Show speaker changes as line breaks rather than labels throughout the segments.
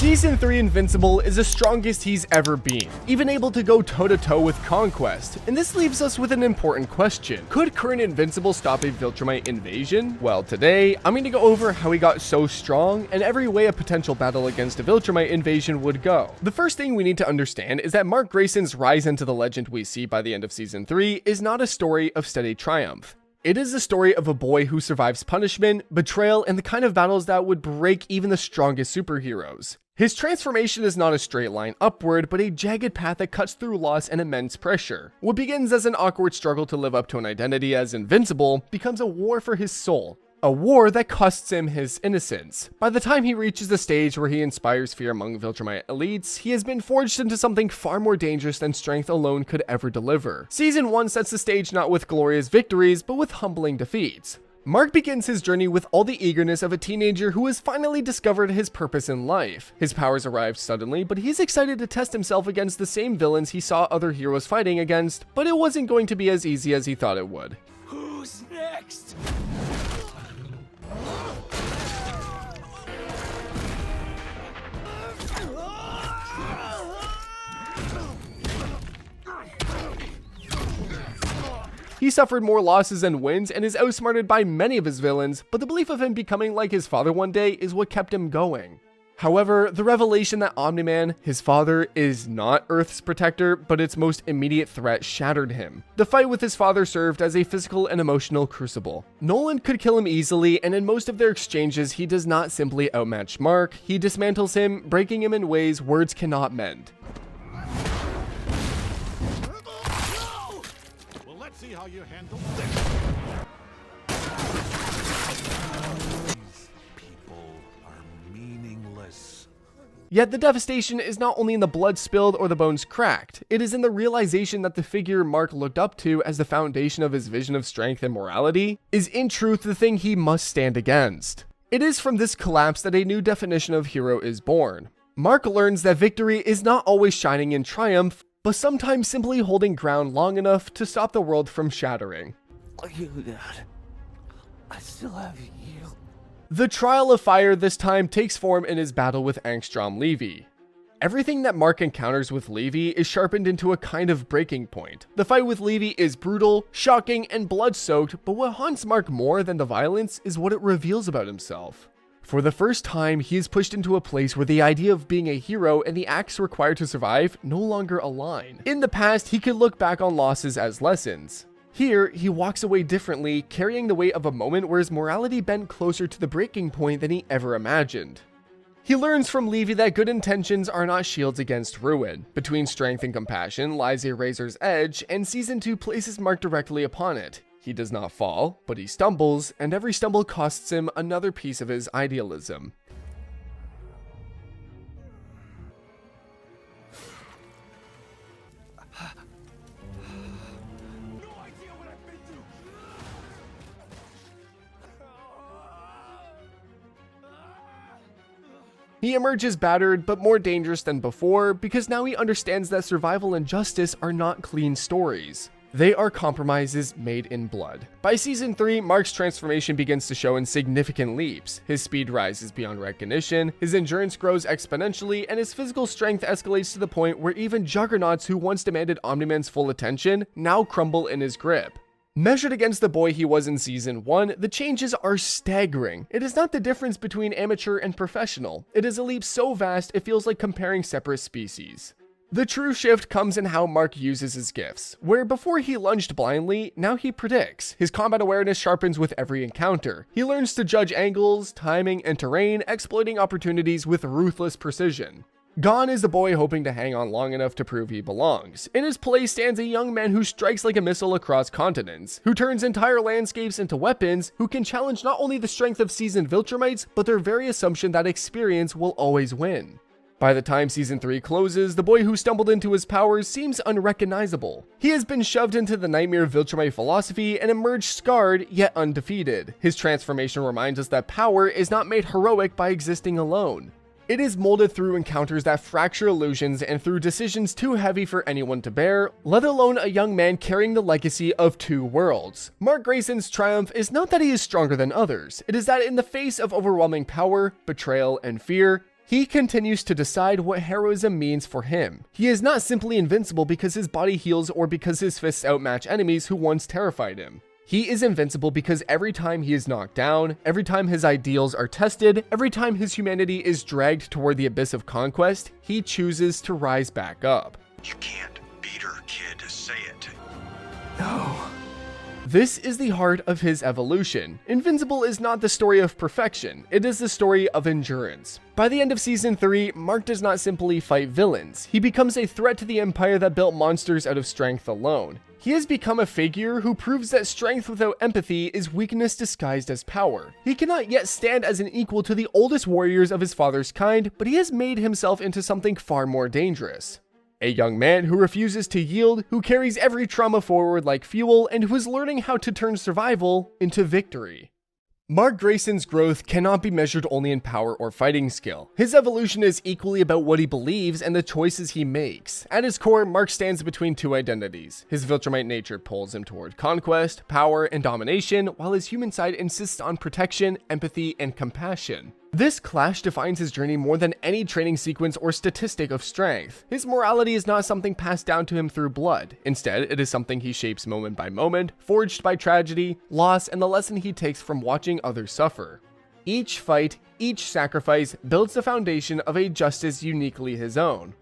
Season 3 Invincible is the strongest he's ever been, even able to go toe-to-toe with Conquest, and this leaves us with an important question. Could current Invincible stop a Viltrumite invasion? Well, today, I'm going to go over how he got so strong, and every way a potential battle against a Viltrumite invasion would go. The first thing we need to understand is that Mark Grayson's rise into the legend we see by the end of Season 3 is not a story of steady triumph. It is the story of a boy who survives punishment, betrayal, and the kind of battles that would break even the strongest superheroes. His transformation is not a straight line upward, but a jagged path that cuts through loss and immense pressure. What begins as an awkward struggle to live up to an identity as invincible becomes a war for his soul. A war that costs him his innocence. By the time he reaches the stage where he inspires fear among Viltrumite elites, he has been forged into something far more dangerous than strength alone could ever deliver. Season 1 sets the stage not with glorious victories, but with humbling defeats. Mark begins his journey with all the eagerness of a teenager who has finally discovered his purpose in life. His powers arrived suddenly, but he's excited to test himself against the same villains he saw other heroes fighting against, but it wasn't going to be as easy as he thought it would.
Who's next?
He suffered more losses than wins and is outsmarted by many of his villains, but the belief of him becoming like his father one day is what kept him going. However, the revelation that Omni-Man, his father, is not Earth's protector, but its most immediate threat shattered him. The fight with his father served as a physical and emotional crucible. Nolan could kill him easily, and in most of their exchanges, he does not simply outmatch Mark, he dismantles him, breaking him in ways words cannot mend.
Let's see how you handle this. These people are meaningless.
Yet the devastation is not only in the blood spilled or the bones cracked, it is in the realization that the figure Mark looked up to as the foundation of his vision of strength and morality is in truth the thing he must stand against. It is from this collapse that a new definition of hero is born. Mark learns that victory is not always shining in triumph, but sometimes simply holding ground long enough to stop the world from shattering.
You, Dad. I still have you.
The trial of fire this time takes form in his battle with Angstrom Levy. Everything that Mark encounters with Levy is sharpened into a kind of breaking point. The fight with Levy is brutal, shocking, and blood-soaked, but what haunts Mark more than the violence is what it reveals about himself. For the first time, he is pushed into a place where the idea of being a hero and the acts required to survive no longer align. In the past, he could look back on losses as lessons. Here, he walks away differently, carrying the weight of a moment where his morality bent closer to the breaking point than he ever imagined. He learns from Levy that good intentions are not shields against ruin. Between strength and compassion lies a razor's edge, and Season 2 places Mark directly upon it. He does not fall, but he stumbles, and every stumble costs him another piece of his idealism.
No idea what I've been through.
He emerges battered, but more dangerous than before, because now he understands that survival and justice are not clean stories. They are compromises made in blood. By Season 3, Mark's transformation begins to show in significant leaps. His speed rises beyond recognition, his endurance grows exponentially, and his physical strength escalates to the point where even juggernauts who once demanded Omni-Man's full attention now crumble in his grip. Measured against the boy he was in Season 1, the changes are staggering. It is not the difference between amateur and professional. It is a leap so vast it feels like comparing separate species. The true shift comes in how Mark uses his gifts, where before he lunged blindly, now he predicts. His combat awareness sharpens with every encounter. He learns to judge angles, timing, and terrain, exploiting opportunities with ruthless precision. Gone is the boy hoping to hang on long enough to prove he belongs. In his place stands a young man who strikes like a missile across continents, who turns entire landscapes into weapons, who can challenge not only the strength of seasoned Viltrumites, but their very assumption that experience will always win. By the time Season 3 closes, the boy who stumbled into his powers seems unrecognizable. He has been shoved into the nightmare Viltrumite philosophy and emerged scarred, yet undefeated. His transformation reminds us that power is not made heroic by existing alone. It is molded through encounters that fracture illusions and through decisions too heavy for anyone to bear, let alone a young man carrying the legacy of two worlds. Mark Grayson's triumph is not that he is stronger than others, it is that in the face of overwhelming power, betrayal, and fear, He continues to decide what heroism means for him. He is not simply invincible because his body heals or because his fists outmatch enemies who once terrified him. He is invincible because every time he is knocked down, every time his ideals are tested, every time his humanity is dragged toward the abyss of conquest, he chooses to rise back up.
You can't beat her, kid. Say it.
No.
This is the heart of his evolution. Invincible is not the story of perfection, it is the story of endurance. By the end of Season 3, Mark does not simply fight villains, he becomes a threat to the empire that built monsters out of strength alone. He has become a figure who proves that strength without empathy is weakness disguised as power. He cannot yet stand as an equal to the oldest warriors of his father's kind, but he has made himself into something far more dangerous. A young man who refuses to yield, who carries every trauma forward like fuel, and who is learning how to turn survival into victory. Mark Grayson's growth cannot be measured only in power or fighting skill. His evolution is equally about what he believes and the choices he makes. At his core, Mark stands between two identities. His Viltrumite nature pulls him toward conquest, power, and domination, while his human side insists on protection, empathy, and compassion. This clash defines his journey more than any training sequence or statistic of strength. His morality is not something passed down to him through blood. Instead, it is something he shapes moment by moment, forged by tragedy, loss, and the lesson he takes from watching others suffer. Each fight, each sacrifice, builds the foundation of a justice uniquely his own.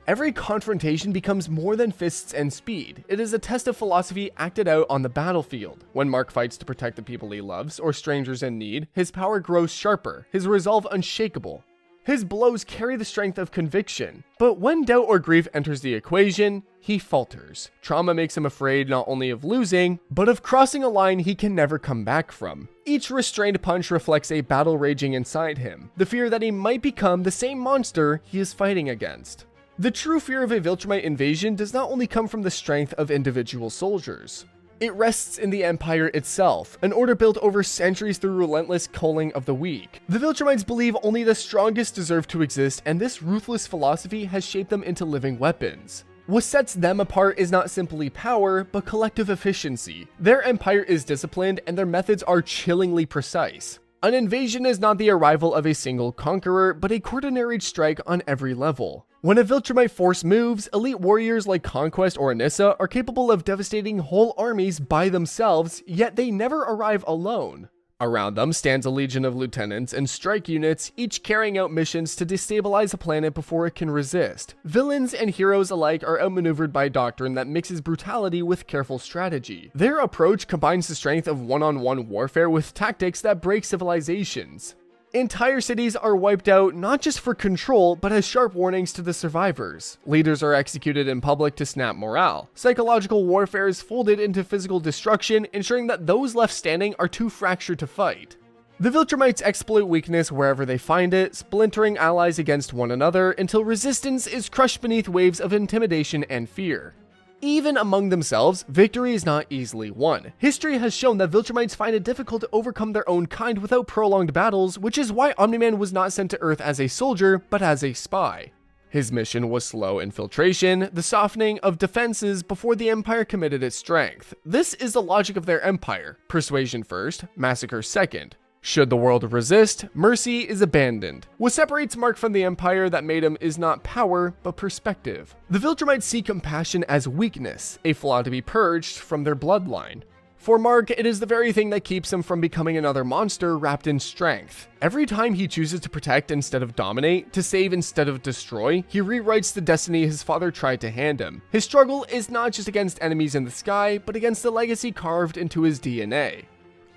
Every confrontation becomes more than fists and speed. It is a test of philosophy acted out on the battlefield. When Mark fights to protect the people he loves or strangers in need, his power grows sharper, his resolve unshakable. His blows carry the strength of conviction. But when doubt or grief enters the equation, he falters. Trauma makes him afraid not only of losing, but of crossing a line he can never come back from. Each restrained punch reflects a battle raging inside him, the fear that he might become the same monster he is fighting against. The true fear of a Viltrumite invasion does not only come from the strength of individual soldiers. It rests in the Empire itself, an order built over centuries through relentless culling of the weak. The Viltrumites believe only the strongest deserve to exist, and this ruthless philosophy has shaped them into living weapons. What sets them apart is not simply power, but collective efficiency. Their empire is disciplined, and their methods are chillingly precise. An invasion is not the arrival of a single conqueror, but a coordinated strike on every level. When a Viltrumite force moves, elite warriors like Conquest or Anissa are capable of devastating whole armies by themselves, yet they never arrive alone. Around them stands a legion of lieutenants and strike units, each carrying out missions to destabilize a planet before it can resist. Villains and heroes alike are outmaneuvered by a doctrine that mixes brutality with careful strategy. Their approach combines the strength of one-on-one warfare with tactics that break civilizations. Entire cities are wiped out not just for control, but as sharp warnings to the survivors. Leaders are executed in public to snap morale. Psychological warfare is folded into physical destruction, ensuring that those left standing are too fractured to fight. The Viltrumites exploit weakness wherever they find it, splintering allies against one another until resistance is crushed beneath waves of intimidation and fear. Even among themselves, victory is not easily won. History has shown that Viltrumites find it difficult to overcome their own kind without prolonged battles, which is why Omni-Man was not sent to Earth as a soldier, but as a spy. His mission was slow infiltration, the softening of defenses before the Empire committed its strength. This is the logic of their empire: persuasion first, massacre second. Should the world resist, mercy is abandoned. What separates Mark from the Empire that made him is not power, but perspective. The Viltrumites see compassion as weakness, a flaw to be purged from their bloodline. For Mark, it is the very thing that keeps him from becoming another monster wrapped in strength. Every time he chooses to protect instead of dominate, to save instead of destroy, he rewrites the destiny his father tried to hand him. His struggle is not just against enemies in the sky, but against the legacy carved into his DNA.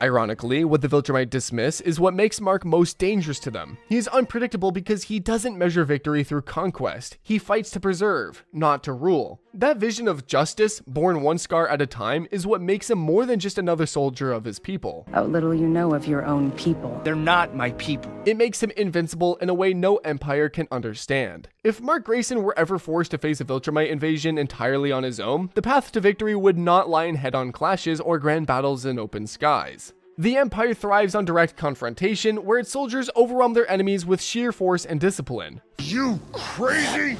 Ironically, what the Viltrumite dismiss is what makes Mark most dangerous to them. He is unpredictable because he doesn't measure victory through conquest. He fights to preserve, not to rule. That vision of justice, born one scar at a time, is what makes him more than just another soldier of his people.
How little you know of your own people.
They're not my people.
It makes him invincible in a way no empire can understand. If Mark Grayson were ever forced to face a Viltrumite invasion entirely on his own, the path to victory would not lie in head-on clashes or grand battles in open skies. The Empire thrives on direct confrontation, where its soldiers overwhelm their enemies with sheer force and discipline.
You crazy?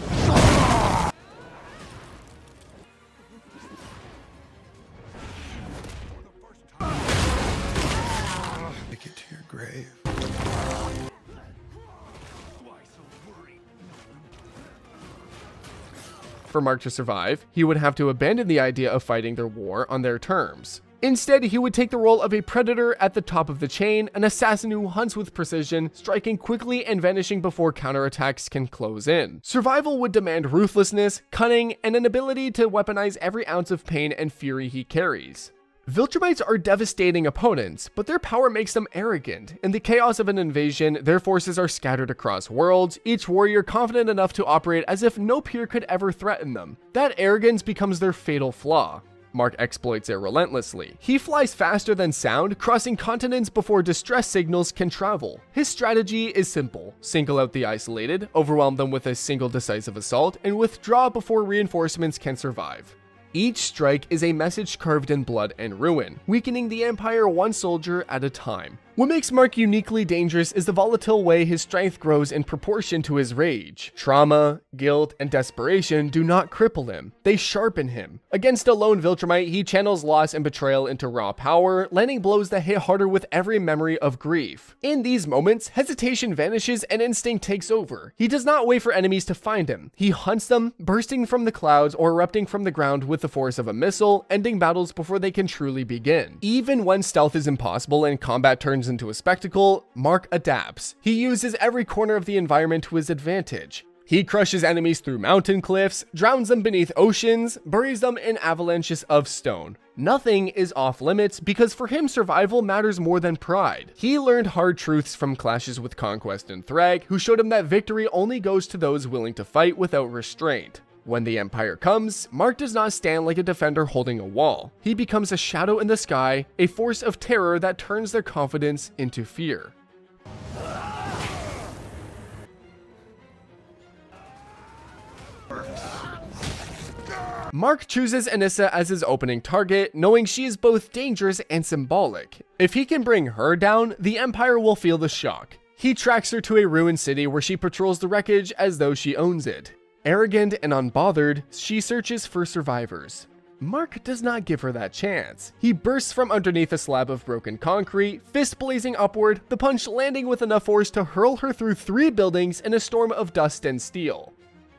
Take it to your grave.
For Mark to survive, he would have to abandon the idea of fighting their war on their terms. Instead, he would take the role of a predator at the top of the chain, an assassin who hunts with precision, striking quickly and vanishing before counterattacks can close in. Survival would demand ruthlessness, cunning, and an ability to weaponize every ounce of pain and fury he carries. Viltrumites are devastating opponents, but their power makes them arrogant. In the chaos of an invasion, their forces are scattered across worlds, each warrior confident enough to operate as if no peer could ever threaten them. That arrogance becomes their fatal flaw. Mark exploits it relentlessly. He flies faster than sound, crossing continents before distress signals can travel. His strategy is simple: single out the isolated, overwhelm them with a single decisive assault, and withdraw before reinforcements can survive. Each strike is a message carved in blood and ruin, weakening the Empire one soldier at a time. What makes Mark uniquely dangerous is the volatile way his strength grows in proportion to his rage. Trauma, guilt, and desperation do not cripple him, they sharpen him. Against a lone Viltrumite, he channels loss and betrayal into raw power, landing blows that hit harder with every memory of grief. In these moments, hesitation vanishes and instinct takes over. He does not wait for enemies to find him. He hunts them, bursting from the clouds or erupting from the ground with the force of a missile, ending battles before they can truly begin. Even when stealth is impossible and combat turns into a spectacle, Mark adapts. He uses every corner of the environment to his advantage. He crushes enemies through mountain cliffs, drowns them beneath oceans, buries them in avalanches of stone. Nothing is off limits because for him survival matters more than pride. He learned hard truths from clashes with Conquest and Thrag, who showed him that victory only goes to those willing to fight without restraint. When the Empire comes, Mark does not stand like a defender holding a wall. He becomes a shadow in the sky, a force of terror that turns their confidence into fear. Mark chooses Anissa as his opening target, knowing she is both dangerous and symbolic. If he can bring her down, the Empire will feel the shock. He tracks her to a ruined city where she patrols the wreckage as though she owns it. Arrogant and unbothered, she searches for survivors. Mark does not give her that chance. He bursts from underneath a slab of broken concrete, fist blazing upward, the punch landing with enough force to hurl her through 3 buildings in a storm of dust and steel.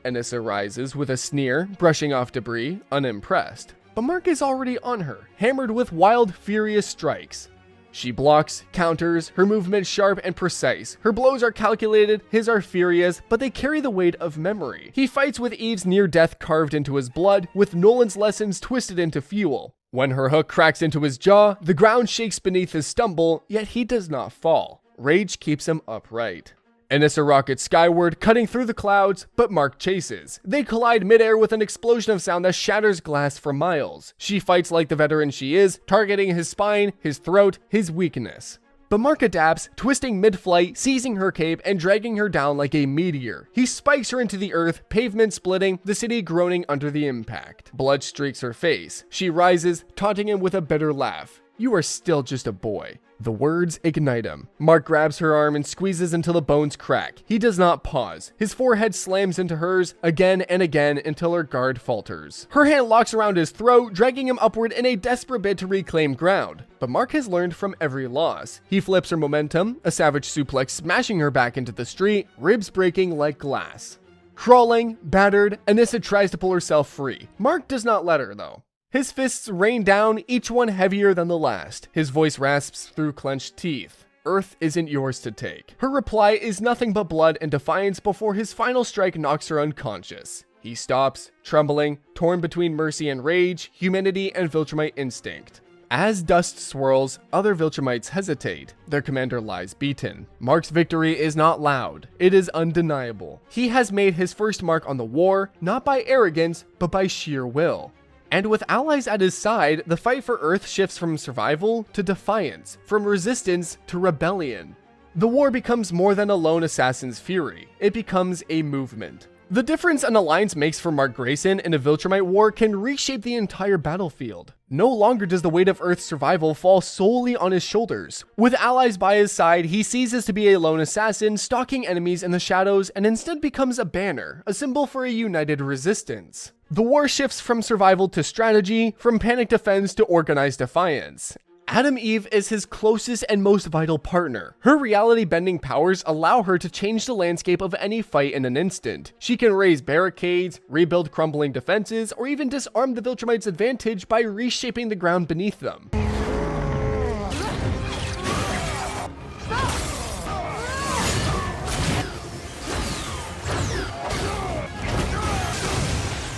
Anissa rises with a sneer, brushing off debris, unimpressed. But Mark is already on her, hammered with wild, furious strikes. She blocks, counters, her movements sharp and precise. Her blows are calculated, his are furious, but they carry the weight of memory. He fights with Eve's near death carved into his blood, with Nolan's lessons twisted into fuel. When her hook cracks into his jaw, the ground shakes beneath his stumble, yet he does not fall. Rage keeps him upright. Anissa rockets skyward, cutting through the clouds, but Mark chases. They collide midair with an explosion of sound that shatters glass for miles. She fights like the veteran she is, targeting his spine, his throat, his weakness. But Mark adapts, twisting mid-flight, seizing her cape, and dragging her down like a meteor. He spikes her into the earth, pavement splitting, the city groaning under the impact. Blood streaks her face. She rises, taunting him with a bitter laugh. "You are still just a boy." The words ignite him. Mark grabs her arm and squeezes until the bones crack. He does not pause. His forehead slams into hers again and again until her guard falters. Her hand locks around his throat, dragging him upward in a desperate bid to reclaim ground. But Mark has learned from every loss. He flips her momentum, a savage suplex smashing her back into the street, ribs breaking like glass. Crawling, battered, Anissa tries to pull herself free. Mark does not let her though. His fists rain down, each one heavier than the last. His voice rasps through clenched teeth. Earth isn't yours to take. Her reply is nothing but blood and defiance before his final strike knocks her unconscious. He stops, trembling, torn between mercy and rage, humanity and Viltrumite instinct. As dust swirls, other Viltrumites hesitate. Their commander lies beaten. Mark's victory is not loud. It is undeniable. He has made his first mark on the war, not by arrogance, but by sheer will. And with allies at his side, the fight for Earth shifts from survival to defiance, from resistance to rebellion. The war becomes more than a lone assassin's fury. It becomes a movement. The difference an alliance makes for Mark Grayson in a Viltrumite war can reshape the entire battlefield. No longer does the weight of Earth's survival fall solely on his shoulders. With allies by his side, he ceases to be a lone assassin, stalking enemies in the shadows, and instead becomes a banner, a symbol for a united resistance. The war shifts from survival to strategy, from panic defense to organized defiance. Adam Eve is his closest and most vital partner. Her reality-bending powers allow her to change the landscape of any fight in an instant. She can raise barricades, rebuild crumbling defenses, or even disarm the Viltrumite's advantage by reshaping the ground beneath them.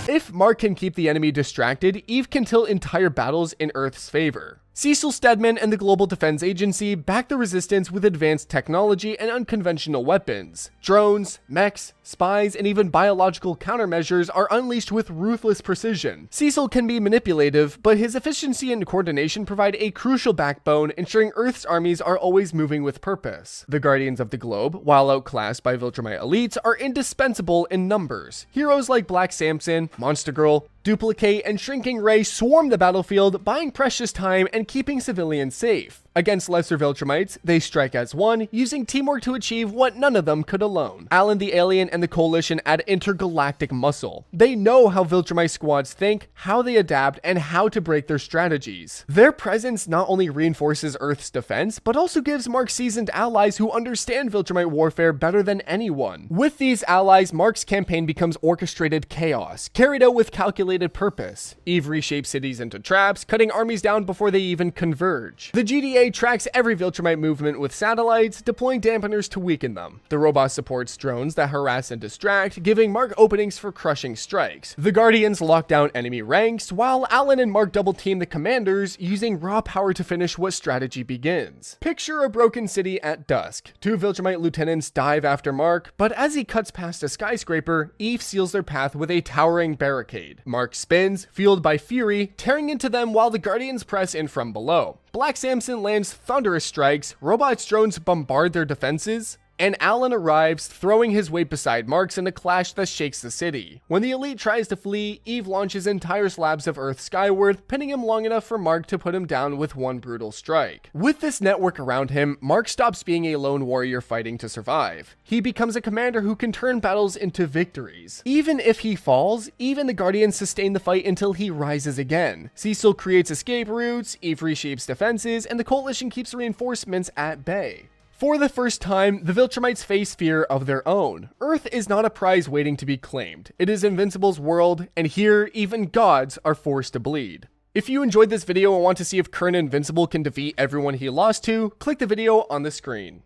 If Mark can keep the enemy distracted, Eve can tilt entire battles in Earth's favor. Cecil Stedman and the Global Defense Agency back the resistance with advanced technology and unconventional weapons. Drones, mechs, spies, and even biological countermeasures are unleashed with ruthless precision. Cecil can be manipulative, but his efficiency and coordination provide a crucial backbone, ensuring Earth's armies are always moving with purpose. The Guardians of the Globe, while outclassed by Viltrumite elites, are indispensable in numbers. Heroes like Black Samson, Monster Girl, Duplicate, and Shrinking Ray swarm the battlefield, buying precious time and keeping civilians safe. Against lesser Viltrumites, they strike as one, using teamwork to achieve what none of them could alone. Alan the Alien and the Coalition add intergalactic muscle. They know how Viltrumite squads think, how they adapt, and how to break their strategies. Their presence not only reinforces Earth's defense, but also gives Mark seasoned allies who understand Viltrumite warfare better than anyone. With these allies, Mark's campaign becomes orchestrated chaos, carried out with calculated purpose. Eve reshapes cities into traps, cutting armies down before they even converge. The GDA tracks every Viltrumite movement with satellites, deploying dampeners to weaken them. The robot supports drones that harass and distract, giving Mark openings for crushing strikes. The Guardians lock down enemy ranks, while Alan and Mark double team the commanders, using raw power to finish what strategy begins. Picture a broken city at dusk. Two Viltrumite lieutenants dive after Mark, but as he cuts past a skyscraper, Eve seals their path with a towering barricade. Mark spins, fueled by fury, tearing into them while the Guardians press in from below. Black Samson lands thunderous strikes, robots' drones bombard their defenses, and Alan arrives, throwing his weight beside Mark's in a clash that shakes the city. When the elite tries to flee, Eve launches entire slabs of Earth skyward, pinning him long enough for Mark to put him down with one brutal strike. With this network around him, Mark stops being a lone warrior fighting to survive. He becomes a commander who can turn battles into victories. Even if he falls, even the Guardians sustain the fight until he rises again. Cecil creates escape routes, Eve reshapes defenses, and the Coalition keeps reinforcements at bay. For the first time, the Viltrumites face fear of their own. Earth is not a prize waiting to be claimed. It is Invincible's world, and here, even gods are forced to bleed. If you enjoyed this video and want to see if current Invincible can defeat everyone he lost to, click the video on the screen.